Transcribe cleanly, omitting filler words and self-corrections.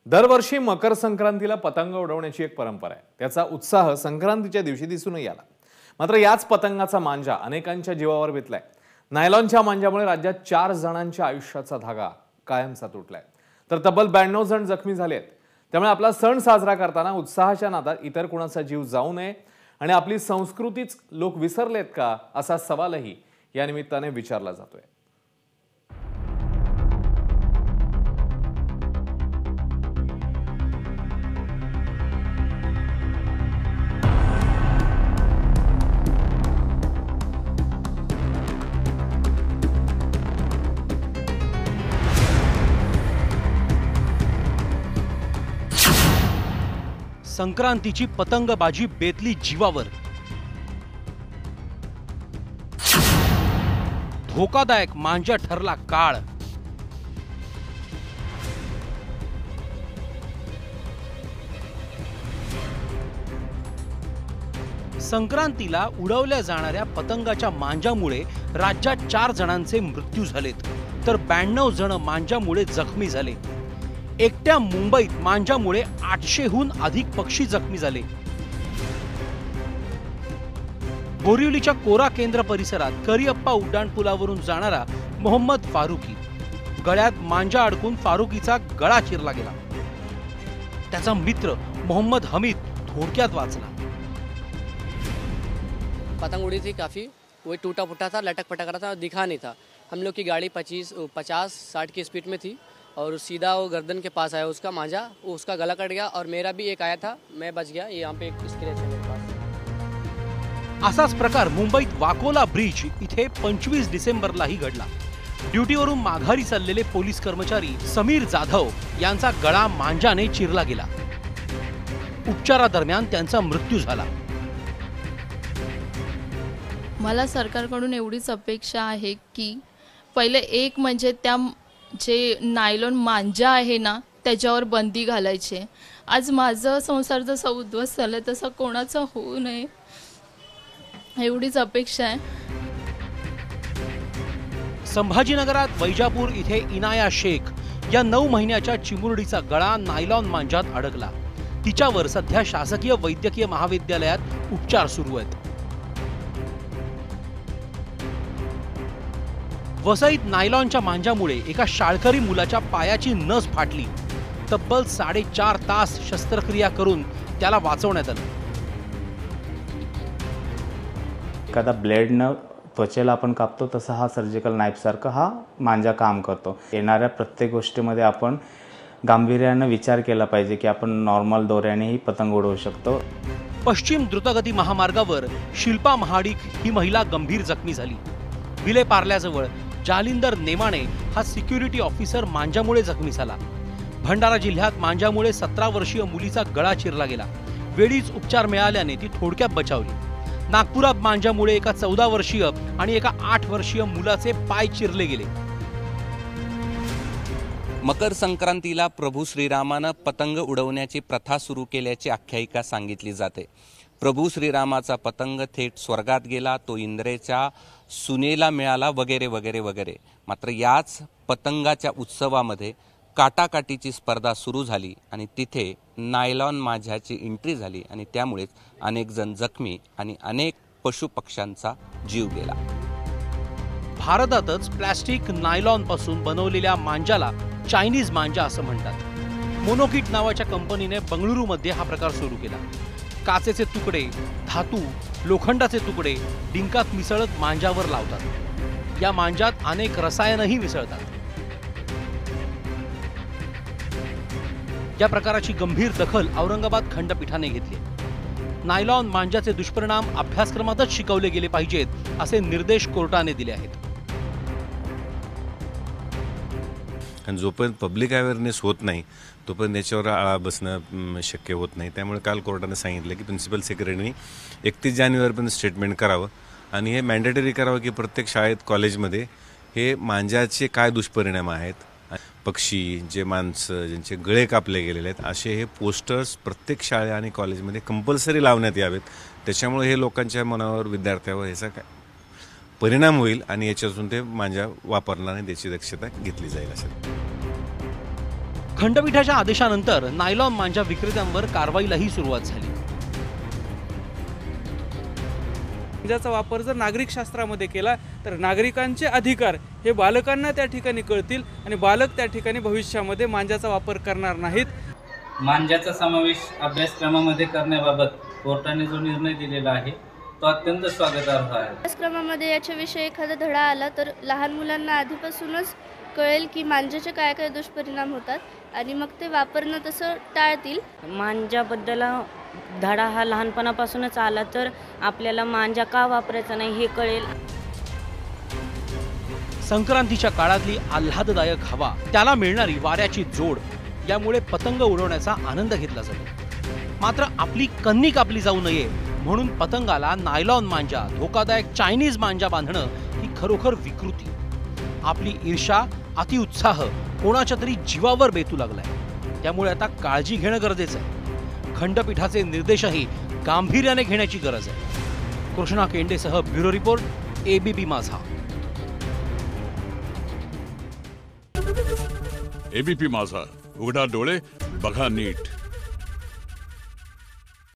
दरवर्षी मकर संक्रांतीला पतंग उडवण्याची एक परंपरा आहे. त्याचा उत्साह संक्रांतीच्या दिवशी दिसूनही आला. मात्र याच पतंगाचा मांजा अनेकांच्या जीवावर बेतलाय. नायलॉनच्या मांजामुळे राज्यात 4 जणांच्या आयुष्याचा धागा कायमचा तुटलाय, तर तब्बल 92 जण जखमी झाले आहेत. त्यामुळे आपला सण साजरा करताना उत्साहाच्या नादात इतर कुणाचा जीव जाऊ नये आणि आपली संस्कृतीच लोक विसरलेत का, असा सवालही या निमित्ताने विचारला जातोय. संक्रांतीची पतंगबाजी बेतली जीवावर. धोकादायक मांजा ठरला काळ. संक्रांतीला उडवल्या जाणाऱ्या पतंगाच्या मांजामुळे राज्यात 4 जणांचे मृत्यू झालेत, तर 92 जण मांजामुळे जखमी झाले. एकट्या मुंबईत मांजामुळे 800हून अधिक पक्षी जखमी झाले. बोरिवलीच्या कोरा केंद्र परिसरात करिअप्पा उड्डाणपुलावरून जाणारा मोहम्मद फारुकी, गळ्यात मांजा अडकून फारुकीचा गळा चिरला गेला. त्याचा मित्र मोहम्मद हमीद थोडक्यात वाचला. पतंग उड़ी थी काफ़ी, वो टूटा फूटा था, लटक पटक रहा था, दिखा नहीं था. हम लोग की गाड़ी 50-60 की स्पीड में थी और सीधा वो गर्दन के पास आया उसका मांजा, उसका गला कट गया और मेरा भी एक आया था, मैं बच गया. यहाँ पे एक स्क्रैच है मेरे पास. असाच प्रकार मुंबईत वाकोला ब्रिज इथे 25 डिसेंबरलाही घडला. ड्युटीवरून माघारी चाललेले पोलीस कर्मचारी समीर जाधव यांचा गळा मांजाने चिरला गेला. उपचारादरम्यान त्यांचा मृत्यू झाला. मला सरकारकडून एवढीच अपेक्षा आहे की पहिले एक म्हणजे त्या जे नायलॉन मांजा आहे ना, त्याच्यावर बंदी घालायचे. आज माझं संसार जसा उद्ध्वस्त झाला तसा कोणाचा होऊ नये, एवढीच अपेक्षा आहे. संभाजीनगरात वैजापूर इथे इनाया शेख या 9 महिन्याच्या चिमुरडीचा गळा नायलॉन मांजात अडकला. तिच्यावर सध्या शासकीय वैद्यकीय महाविद्यालयात उपचार सुरू आहेत. वसईत नायलॉनच्या मांजामुळे एका शाळकरी मुलाच्या पायाची नस फाटली. तब्बल 4.5 तास शस्त्रक्रिया करून त्याला वाचवण्यात आलं. एखादा ब्लेडनं त्वचेला आपण कापतो तसा हा सर्जिकल नाईफ सारखा हा मांजा काम करतो. येणाऱ्या प्रत्येक गोष्टीमध्ये आपण गांभीर्याने विचार केला पाहिजे की आपण नॉर्मल दोऱ्यानेही पतंग उडवू शकतो. पश्चिम द्रुतगती महामार्गावर शिल्पा महाडिक ही महिला गंभीर जखमी झाली. विलेपार्ल्याजवळ जालिंदर नेमाणे हा सिक्युरिटी ऑफिसर मांजामुळे जखमी झाला. भंडारा जिल्ह्यात मांजामुळे 17 वर्षीय मुलीचा गळा चिरला गेला. वेळीच उपचार मिळाल्याने ती थोडक्यात बचावली. नागपुरात मांजामुळे एका 14 वर्षीय आणि एका 8 वर्षीय मुलाचे पाय चिरले गेले. मकर संक्रांतीला प्रभू श्रीरामानं पतंग उडवण्याची प्रथा सुरू केल्याची आख्यायिका सांगितली जाते. प्रभू श्रीरामाचा पतंग थेट स्वर्गात गेला, तो इंद्रेच्या सुनेला मिळाला, वगैरे वगैरे वगैरे. मात्र याच पतंगाच्या उत्सवामध्ये काटाकाटीची स्पर्धा सुरू झाली आणि तिथे नायलॉन मांजाची एंट्री झाली आणि त्यामुळेच अनेक जण जखमी आणि अनेक पशुपक्ष्यांचा जीव गेला. भारतातच प्लास्टिक नायलॉन पासून बनवलेल्या मांजाला चायनीज मांजा असं म्हणतात. मोनोकिट नावाच्या कंपनीने बंगळुरूमध्ये हा प्रकार सुरू केला. काचेचे तुकडे, धातू, लोखंडाचे तुकडे डिंकात मिसळत मांजावर लावतात. या मांजात अनेक रसायनही मिसळतात. या प्रकाराची गंभीर दखल औरंगाबाद खंडपीठाने घेतली. नायलॉन मांजाचे दुष्परिणाम अभ्यासक्रमातच शिकवले गेले पाहिजेत असे निर्देश कोर्टाने दिले आहेत. आणि जोपर्यंत पब्लिक अवेअरनेस होत नाही तोपर्यंत याच्यावर आळा बसणं शक्य होत नाही. त्यामुळे काल कोर्टाने सांगितलं की प्रिन्सिपल सेक्रेटरीने 31 जानेवारीपर्यंत स्टेटमेंट करावं आणि हे मॅन्डेटरी करावं की प्रत्येक शाळेत कॉलेजमध्ये हे मांजाचे काय दुष्परिणाम आहेत, पक्षी, जे माणसं ज्यांचे गळे कापले गेलेले आहेत, असे हे पोस्टर्स प्रत्येक शाळा आणि कॉलेजमध्ये कंपल्सरी लावण्यात यावेत. त्याच्यामुळे हे लोकांच्या मनावर, विद्यार्थ्यावर ह्याचा काय परिणाम होईल आणि याच्यातून ते मांजा वापरणार नाही त्याची दक्षता घेतली जाईल. असेल खंडपीठाच्या आदेशानंतर नायलॉन मांजा विक्रेत्यांवर कारवाईलाही सुरुवात झाली. मांजाचा वापर जर नागरिक शास्त्रामध्ये केला तर नागरिकांचे अधिकार हे बालकांना त्या ठिकाणी कळतील आणि बालक त्या ठिकाणी भविष्यामध्ये मांजाचा वापर करणार नाहीत. मांजाचा समावेश अभ्यासक्रमामध्ये करण्याबाबत कोर्टाने जो निर्णय दिलेला आहे तो अत्यंत स्वागतार्ह आहे. अभ्यासक्रमामध्ये याच्याविषयी एखादा धडा आला तर लहान मुलांना आधीपासूनच कळेल की मांजाचे काय काय दुष्परिणाम होतात आणि मग ते वापरणं तसं टाळतील. मांजाबद्दल धडा हा लहानपणापासूनच आला तर आपल्याला मांजा का वापरायचा नाही हे कळेल. संक्रांतीच्या काळातली आल्हाददायक हवा, त्याला मिळणारी वाऱ्याची जोड यामुळे पतंग उडवण्याचा आनंद घेतला जातो. मात्र आपली कन्नी कापली जाऊ नये म्हणून पतंगाला नायलॉन मांजा, धोकादायक चायनीज मांजा बांधणं ही खरोखर विकृती. आपली ईर्षा, अतिउत्साह कोणाच्या तरी जीवावर बेतू लागलाय. त्यामुळे आता काळजी घेणं गरजेचं आहे. खंडपीठाचे निर्देशही गांभीर्याने घेण्याची गरज आहे. कृष्णा केंडेसह ब्युरो रिपोर्ट, ABP माझा. ABP माझा, उघडा डोळे बघा नीट.